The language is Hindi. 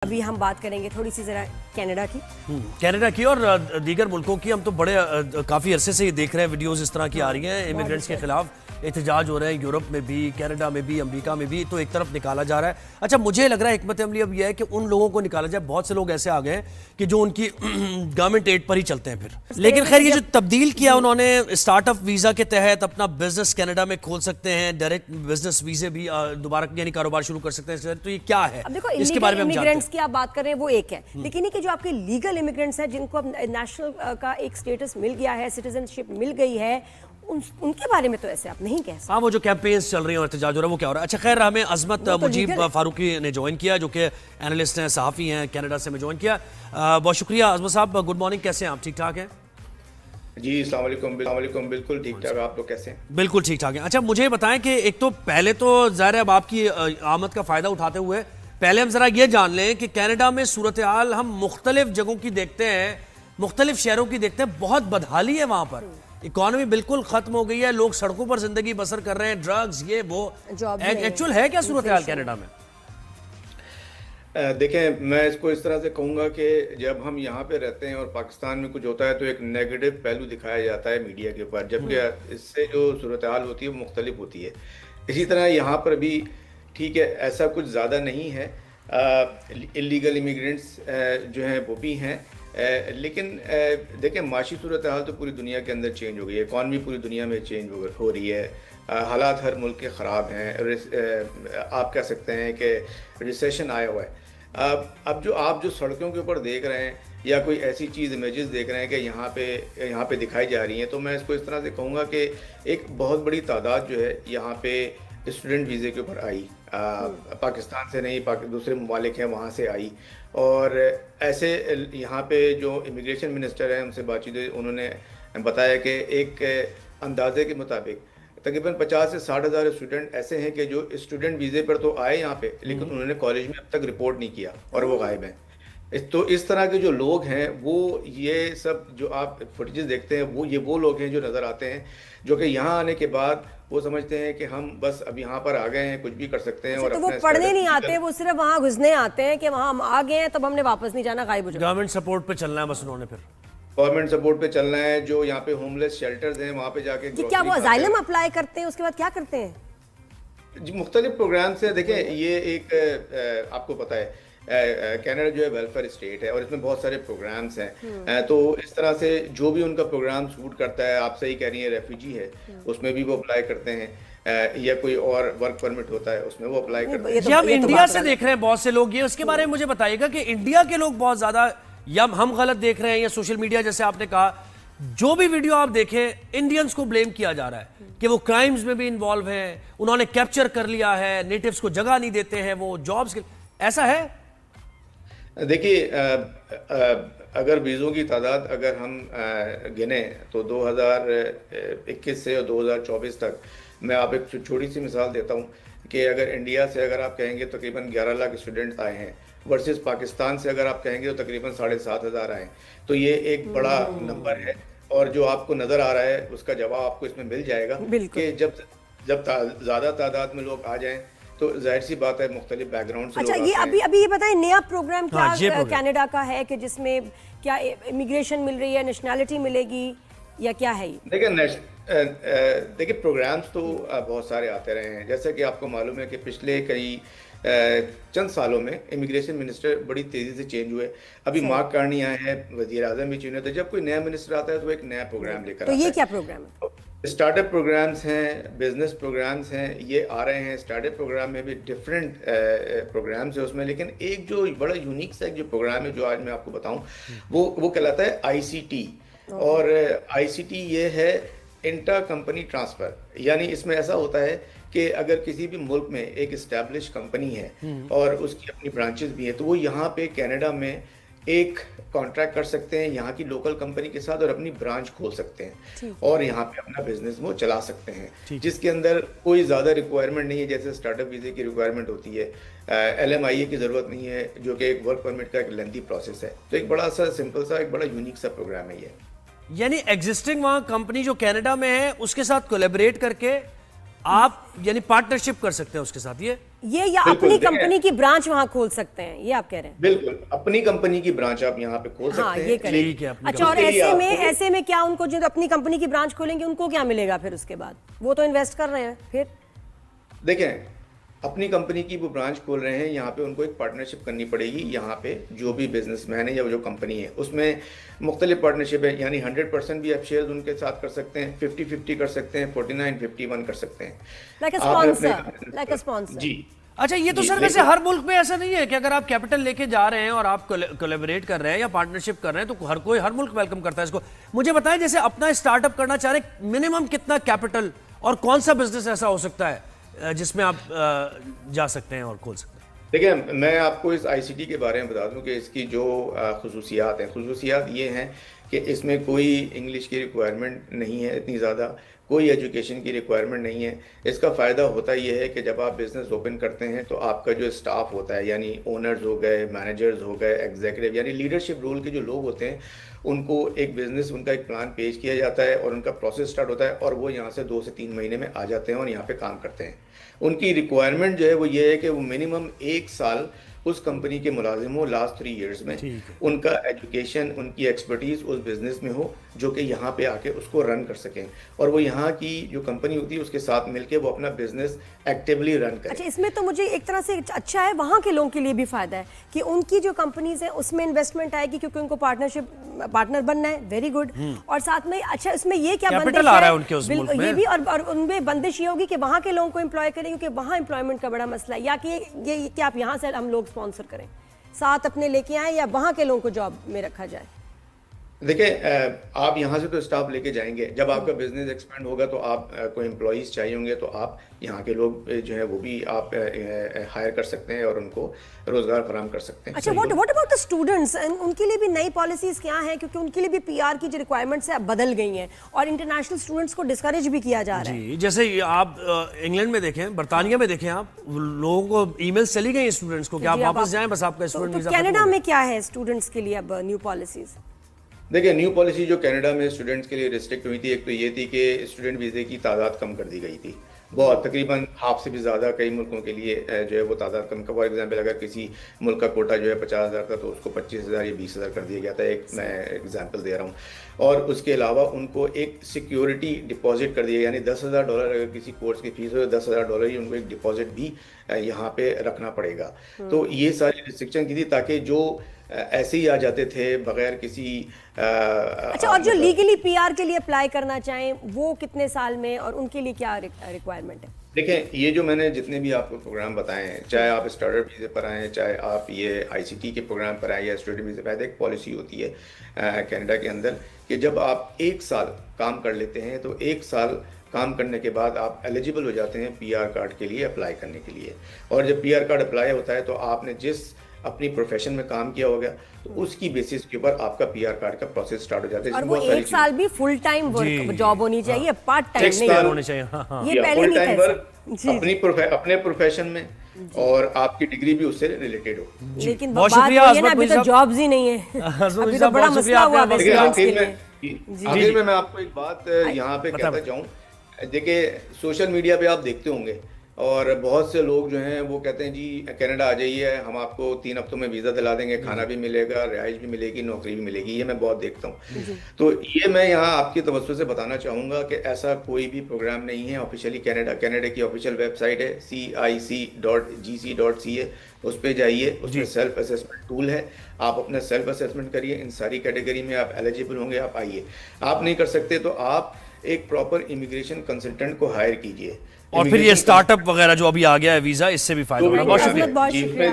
अभी हम बात करेंगे थोड़ी सी जरा कनाडा की और दीगर मुल्कों की। हम तो बड़े काफ़ी अरसे से ये देख रहे हैं, वीडियोस इस तरह की आ रही हैं, इमिग्रेंट्स के खिलाफ एहतजाज हो रहे हैं, यूरोप में भी, कनाडा में भी, अमेरिका में भी। तो एक तरफ निकाला जा रहा है। अच्छा, मुझे लग रहा है हिकमत अमली अब यह है कि उन लोगों को निकाला जाए। बहुत से लोग ऐसे आ गए हैं कि जो उनकी गवर्नमेंट एड पर ही चलते हैं फिर। लेकिन खैर ये जो तब्दील किया उन्होंने, स्टार्टअप वीज़ा के तहत अपना बिजनेस कनाडा में खोल सकते हैं, डायरेक्ट बिजनेस वीजे भी दोबारा यानी कारोबार शुरू कर सकते हैं। तो ये क्या है, अब देखो, इसके बारे में हम जानते हैं। की आप बात कर रहे हैं वो एक है, लेकिन ये कि जो आपके लीगल इमिग्रेंट्स हैं जिनको अब नेशनल का एक स्टेटस मिल गया है, सिटीजनशिप मिल गई है, उनके बारे में तो ऐसे आप नहीं कह सकते। हाँ, वो जो कैंपेन्स चल रही हैं और एहतजाज हो रहा है वो क्या हो रहा है। अच्छा खैर, हमें अजमत मुजीब फारूकी ने ज्वाइन किया, जो कि एनालिस्ट हैं, सहाफ़ी हैं, कनाडा से हमें ज्वाइन किया। बहुत शुक्रिया अजमत साहब। गुड मॉर्निंग, कैसे हैं आप? ठीक ठाक हैं जी? अस्सलाम वालेकुम। बिल्कुल ठीक ठाक। आप लोग कैसे हैं? बिल्कुल ठीक ठाक हैं। अच्छा, मुझे बताएं कि एक तो पहले तो ज़ाहिर है अब आपकी आमद का फ़ायदा उठाते हुए पहले हम ज़रा ये जान लें कि कनाडा में सूरत हाल हम मुख्तलिफ जगहों की देखते हैं, मुख्तलिफ शहरों की देखते हैं, बहुत बदहाली है वहाँ पर। इकॉनमी बिल्कुल खत्म हो गई है, लोग सड़कों पर जिंदगी बसर कर रहे हैं, ड्रग्स, ये वो। एक्चुअल है क्या सूरत हाल कनाडा में? देखें, मैं इसको इस तरह से कहूँगा कि जब हम यहाँ पे रहते हैं और पाकिस्तान में कुछ होता है तो एक नेगेटिव पहलू दिखाया जाता है मीडिया के ऊपर, जबकि इससे जो सूरत हाल होती है वो मुख्तलिफ होती है। इसी तरह यहाँ पर भी ठीक है, ऐसा कुछ ज़्यादा नहीं है। इलीगल इमिग्रेंट्स जो हैं वो भी हैं, लेकिन देखें, माशी सूरत हाल तो पूरी दुनिया के अंदर चेंज हो गई है, इकॉनमी पूरी दुनिया में चेंज हो रही है, हालात हर मुल्क के ख़राब हैं। आप कह सकते हैं कि रिसेशन आया हुआ है। अब जो आप जो सड़कों के ऊपर देख रहे हैं या कोई ऐसी चीज़ इमेजेस देख रहे हैं कि यहाँ पे दिखाई जा रही हैं, तो मैं इसको इस तरह से कहूँगा कि एक बहुत बड़ी तादाद जो है यहाँ पे स्टूडेंट वीज़े के ऊपर आई, पाकिस्तान से नहीं, दूसरे ममालिक हैं वहाँ से आई। और ऐसे यहाँ पे जो इमिग्रेशन मिनिस्टर हैं उनसे बातचीत हुई, उन्होंने बताया कि एक अंदाजे के मुताबिक तकरीबन 50 से 60 हज़ार स्टूडेंट ऐसे हैं कि जो स्टूडेंट वीज़े पर तो आए यहाँ पे, लेकिन उन्होंने कॉलेज में अब तक रिपोर्ट नहीं किया और वो गायब हैं। तो इस तरह के जो लोग हैं वो, ये सब जो आप फुटेजेस देखते हैं, वो लोग हैं जो नज़र आते हैं, जो कि यहाँ आने के बाद वो समझते हैं कि हम बस अब यहाँ पर आ गए हैं, कुछ भी कर सकते हैं। और तो वो पढ़ने नहीं आते, वो सिर्फ वहाँ घुसने आते हैं कि वहाँ हम आ गए हैं तब हमने वापस नहीं जाना, गायब हो जाना। गवर्नमेंट सपोर्ट पे चलना है बस उन्होंने, फिर गवर्नमेंट सपोर्ट पे चलना है। जो यहाँ पे होमलेस शेल्टर्स हैं वहाँ पे जाके क्या वो असाइलम अप्लाई करते हैं, उसके बाद क्या करते हैं? जी, मुख्तलिफ प्रोग्राम से। देखें, ये एक आपको पता है कनाडा जो है वेलफेयर स्टेट है और इसमें बहुत सारे प्रोग्राम्स हैं। तो इस तरह से जो भी उनका प्रोग्राम सूट करता है, आप सही कह रही हैं, रेफ्यूजी है उसमें भी वो अप्लाई करते हैं, या कोई और वर्क परमिट होता है उसमें वो अप्लाई करते हैं। हम इंडिया से देख रहे हैं बहुत से लोग, ये उसके बारे में मुझे बताइएगा कि इंडिया के लोग बहुत ज्यादा, या हम गलत देख रहे हैं, या सोशल मीडिया जैसे आपने कहा, जो भी वीडियो आप देखें इंडियंस को ब्लेम किया जा रहा है कि वो क्राइम्स में भी इन्वॉल्व हैं, उन्होंने कैप्चर कर लिया है, नेटिव्स को जगह नहीं देते हैं, वो जॉब्स के। ऐसा है? देखिए, अगर वीज़ों की तादाद अगर हम गिने तो 2021 से 2024 तक, मैं आप एक छोटी सी मिसाल देता हूँ कि अगर इंडिया से अगर आप कहेंगे तो तकरीबन 11 लाख स्टूडेंट आए हैं, वर्सेस पाकिस्तान से अगर आप कहेंगे तो तकरीबन 7,500 आए। तो ये एक बड़ा नंबर है, और जो आपको नज़र आ रहा है उसका जवाब आपको इसमें मिल जाएगा कि जब ज़्यादा तादाद में लोग आ जाएं तो जाहिर सी बात है मुख्तलिफ बैकग्राउंड से। अच्छा, ये अभी ये बताएं, नया प्रोग्राम क्या कनाडा का है कि जिसमें क्या इमिग्रेशन मिल रही है, नेशनैलिटी मिलेगी, या क्या है? देखिए, प्रोग्राम्स तो बहुत सारे आते रहे हैं। जैसे कि आपको मालूम है कि पिछले कई चंद सालों में इमिग्रेशन मिनिस्टर बड़ी तेज़ी से चेंज हुए। अभी मार्क कार्नी आए हैं, वज़ीर आज़म भी चुने थे। जब कोई नया मिनिस्टर आता है तो एक नया प्रोग्राम लेकर आता है। तो ये क्या प्रोग्राम है? स्टार्टअप प्रोग्राम्स हैं, बिजनेस प्रोग्राम्स हैं, ये आ रहे हैं। स्टार्टअप प्रोग्राम में भी डिफरेंट प्रोग्राम्स है उसमें, लेकिन एक जो बड़ा यूनिक सा एक जो प्रोग्राम है जो आज मैं आपको बताऊं, वो कहलाता है ICT। और ICT ये है इंटर कंपनी ट्रांसफ़र। यानी इसमें ऐसा होता है कि अगर किसी भी मुल्क में एक इस्टेब्लिश कंपनी है और उसकी अपनी ब्रांचेस भी हैं, तो वो यहाँ पे कनाडा में एक कॉन्ट्रैक्ट कर सकते हैं यहाँ की लोकल कंपनी के साथ और अपनी ब्रांच खोल सकते हैं और यहाँ पे अपना बिजनेस वो चला सकते हैं, जिसके अंदर कोई ज़्यादा रिक्वायरमेंट नहीं है जैसे स्टार्टअप वीज़े की रिक्वायरमेंट होती है। LMIA की ज़रूरत नहीं है, जो कि एक वर्क परमिट का एक लेंथी प्रोसेस है। तो एक बड़ा सा सिंपल सा एक बड़ा यूनिक सा प्रोग्राम है ये। यानी एग्जिस्टिंग वहाँ कंपनी जो कनाडा में है उसके साथ कोलैबोरेट करके आप यानी पार्टनरशिप कर सकते हैं उसके साथ ये या बिल्कुल, अपनी देखिए। कंपनी की ब्रांच वहां खोल सकते हैं, ये आप कह रहे हैं? बिल्कुल, अपनी कंपनी की ब्रांच आप यहाँ पे खोल हाँ, सकते ये हैं। करें। ठीक है, अपनी अच्छा, और कंपनी के लिए ऐसे में क्या उनको जो अपनी कंपनी की ब्रांच खोलेंगे उनको क्या मिलेगा फिर उसके बाद? वो तो इन्वेस्ट कर रहे हैं फिर। देखें, अपनी कंपनी की वो ब्रांच खोल रहे हैं, यहाँ पे उनको एक पार्टनरशिप करनी पड़ेगी। यहाँ पे जो भी बिजनेसमैन है या जो कंपनी है उसमें मुख्तलिफ पार्टनरशिप है, यानी 100% भी आप शेयर उनके साथ कर सकते हैं, 50-50 कर सकते हैं, 49-51 कर सकते हैं। लाइक अ आपने स्पॉन्सर, अपने- लाइक अ स्पॉन्सर। जी। अच्छा, ये तो जी, सर वैसे लेकिन- हर मुल्क में ऐसा नहीं है कि अगर आप कैपिटल लेके जा रहे हैं और आप कोलैबोरेट कर रहे हैं या पार्टनरशिप कर रहे हैं तो हर मुल्क वेलकम करता है इसको। मुझे बताएं, जैसे अपना स्टार्टअप करना चाह रहे हैं, मिनिमम कितना कैपिटल और कौन सा बिजनेस ऐसा हो सकता है जिसमें आप जा सकते हैं और खोल सकते हैं? देखिए, मैं आपको इस आईसीटी के बारे में बता दूं कि इसकी जो खुसूसियात हैं, खुसूसियात ये हैं कि इसमें कोई इंग्लिश की रिक्वायरमेंट नहीं है इतनी ज़्यादा, कोई एजुकेशन की रिक्वायरमेंट नहीं है। इसका फ़ायदा होता ये है कि जब आप बिज़नेस ओपन करते हैं तो आपका जो स्टाफ होता है, यानी ओनर्स हो गए, मैनेजर्स हो गए, एग्जीक्यूटिव यानी लीडरशिप रोल के जो लोग होते हैं, उनको एक बिज़नेस, उनका एक प्लान पेश किया जाता है और उनका प्रोसेस स्टार्ट होता है और वो यहाँ से 2 से 3 महीने में आ जाते हैं और यहाँ पे काम करते हैं। उनकी रिक्वायरमेंट जो है वो ये है कि वो मिनिमम 1 साल उस कंपनी के मुलाजिम हो लास्ट 3 इयर्स में, उनका एजुकेशन, उनकी एक्सपर्टीज उस बिजनेस में हो जो कि यहाँ पे आके उसको रन कर सकें और वो यहाँ की जो कंपनी होती है उसके साथ मिलके वो अपना बिजनेस एक्टिवली रन करें। अच्छा, इसमें तो मुझे एक तरह से अच्छा है, वहाँ के लोगों के लिए भी फायदा है कि उनकी जो कंपनीज है उसमें इन्वेस्टमेंट आएगी क्योंकि उनको पार्टनर बनना है, वेरी गुड। और साथ में अच्छा, इसमें ये क्या कैपिटल बंदिश आ रहा है है उनके उस मुल्क में। ये भी, और उनमें बंदिश ये होगी कि वहाँ के लोगों को एम्प्लॉय करें क्योंकि वहाँ एम्प्लॉयमेंट का बड़ा मसला है, या कि ये कि आप यहाँ से हम लोग स्पॉन्सर करें, साथ अपने लेके आए, या वहाँ के लोगों को जॉब में रखा जाए? देखिए, आप यहाँ से तो स्टाफ लेके जाएंगे, जब आपका बिजनेस एक्सपेंड होगा तो आप को एम्प्लॉयज़ चाहिए होंगे, तो आप यहाँ के लोग जो है वो भी आप हायर कर सकते हैं और उनको रोजगार फराहम कर सकते हैं। अच्छा, व्हाट अबाउट द स्टूडेंट्स? उनके लिए भी नई पॉलिसीज क्या हैं? क्योंकि उनके लिए भी पीआर की जो रिक्वायरमेंट्स है अब बदल गई हैं और इंटरनेशनल स्टूडेंट्स को डिस्करेज भी किया जा रहा है। जी, जैसे आप इंग्लैंड में देखें, बरतानिया में देखें, आप लोगों को ईमेल्स चली गई स्टूडेंट्स को कि आप वापस जाएं, बस आपका स्टूडेंट वीजा। कनाडा में क्या है स्टूडेंट्स के लिए अब न्यू पॉलिसीज? देखिए, न्यू पॉलिसी जो कनाडा में स्टूडेंट्स के लिए रिस्ट्रिक्ट हुई थी, एक तो ये थी कि स्टूडेंट वीज़े की तादाद कम कर दी गई थी, बहुत तकरीबन हाफ से भी ज़्यादा कई मुल्कों के लिए जो है वो तादाद कम। फॉर एग्जांपल, अगर किसी मुल्क का कोटा जो है 50,000 था तो उसको 25,000 या 20,000 कर दिया गया था, एक मैं एग्जांपल दे रहा हूँ। और उसके अलावा उनको एक सिक्योरिटी डिपॉजिट कर दिया, यानी $10,000 अगर किसी कोर्स की फीस हो तो $10,000 ही उनको एक डिपॉजिट भी यहाँ पे रखना पड़ेगा। तो ये सारी रिस्ट्रिक्शन की थी ताकि जो ऐसे ही आ जाते थे बगैर किसी अच्छा, और जो लीगली पीआर के लिए अप्लाई करना चाहें वो कितने साल में, और उनके लिए क्या रिक्वायरमेंट है? देखें, ये जो मैंने जितने भी आपको प्रोग्राम बताए हैं, चाहे आप स्टार्टअप वीज़े पर आएँ, चाहे आप ये आईसीटी के प्रोग्राम पर आएँ या स्टूडेंट वीज़े पर आए, एक पॉलिसी होती है कनाडा के अंदर कि जब आप 1 साल काम कर लेते हैं तो 1 साल काम करने के बाद आप एलिजिबल हो जाते हैं पीआर कार्ड के लिए अप्लाई करने के लिए। और जब पीआर कार्ड अप्लाई होता है तो आपने जिस अपनी प्रोफेशन में काम किया होगा तो उसकी बेसिस के ऊपर आपका पीआर कार्ड का प्रोसेस स्टार्ट हो जाता है। और वो 1 साल भी फुल टाइम वर्क जॉब होनी चाहिए, पार्ट टाइम नहीं होने चाहिए। ये पहले फुल नहीं टाइम था। वर्क अपने प्रोफेशन में और आपकी डिग्री भी उससे रिलेटेड हो। लेकिन बहुत बात शुक्रिया वही है ना, आजमत अभी तो साहब। जॉब्स ही नहीं है, अभी तो बड़ा बहुत मसला हुआ है देखिए, स्टूडेंट्स के आखिर लिए। आखिर में मैं आपको एक बात यहाँ पे कहता चाहूँ। देखिए, सोशल मीडिया पे आप देखते होंगे और बहुत से लोग जो हैं वो कहते हैं जी कनाडा आ जाइए, हम आपको 3 हफ्तों में वीज़ा दिला देंगे, खाना भी मिलेगा, रिहाइश भी मिलेगी, नौकरी भी मिलेगी। ये मैं बहुत देखता हूँ। तो ये मैं यहाँ आपकी तवज्जो से बताना चाहूँगा कि ऐसा कोई भी प्रोग्राम नहीं है ऑफिशियली। कनाडा की ऑफिशियल वेबसाइट है cic.gc.ca, उस पर जाइए, उसमें सेल्फ असेसमेंट टूल है, आप अपना सेल्फ असेसमेंट करिए, इन सारी कैटेगरी में आप एलिजिबल होंगे, आप आइए। आप नहीं कर सकते तो आप एक प्रॉपर इमिग्रेशन कंसल्टेंट को हायर कीजिए। और फिर ये स्टार्टअप वगैरह जो अभी आ गया है वीजा, इससे भी फायदा होगा। बहुत शुक्रिया। बहुत शुक्रिया।